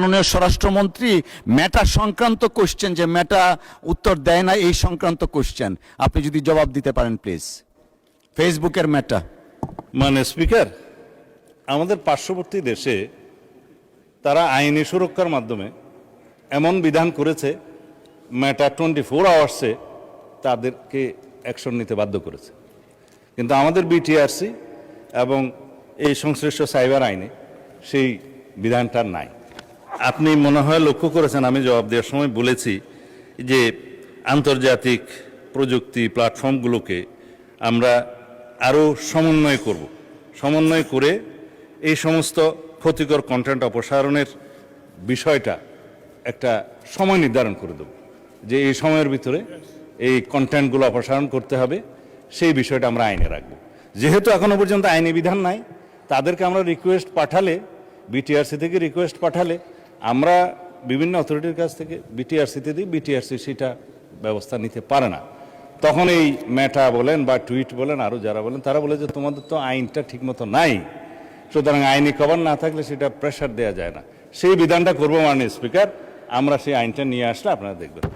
মাননীয় স্বরাষ্ট্রমন্ত্রী মেটা সংক্রান্ত কোশ্চেন, যে মেটা উত্তর দেয় না এই সংক্রান্ত কোশ্চেন, আপনি যদি জবাব দিতে পারেন প্লিজ। ফেসবুকের মেটা। মানে স্পিকার, আমাদের পার্শ্ববর্তী দেশে তারা আইনি সুরক্ষার মাধ্যমে এমন বিধান করেছে, মেটা 24 আওয়ার্সে তাদেরকে অ্যাকশন নিতে বাধ্য করেছে। কিন্তু আমাদের বিটিআরসি এবং এই সংশ্লিষ্ট সাইবার আইনে সেই বিধানটা নাই। আপনি মনে হয় লক্ষ্য করেছেন, আমি জবাব দেওয়ার সময় বলেছি যে আন্তর্জাতিক প্রযুক্তি প্ল্যাটফর্মগুলোকে আমরা আরও সমন্বয় করব, সমন্বয় করে এই সমস্ত ক্ষতিকর কন্টেন্ট অপসারণের বিষয়টা একটা সময় নির্ধারণ করে দেব, যে এই সময়ের ভিতরে এই কন্টেন্টগুলো অপসারণ করতে হবে। সেই বিষয়টা আমরা আইনে রাখব। যেহেতু এখনো পর্যন্ত আইনি বিধান নাই, তাদেরকে আমরা রিকোয়েস্ট পাঠালে, বিটিআরসি থেকে রিকোয়েস্ট পাঠালে আমরা বিভিন্ন অথরিটির কাছ থেকে বিটিআরসিতে দিই, বিটিআরসি সেটা ব্যবস্থা নিতে পারে না। তখন এই মেটা বলেন বা টুইট বলেন, আরও যারা বলেন, তারা বলে যে তোমাদের তো আইনটা ঠিকমতো নাই, সুতরাং আইনি কভার না থাকলে সেটা প্রেশার দেওয়া যায় না। সেই বিধানটা করবো মাননীয় স্পিকার, আমরা সেই আইনটা নিয়ে আসলে আপনারা দেখবেন।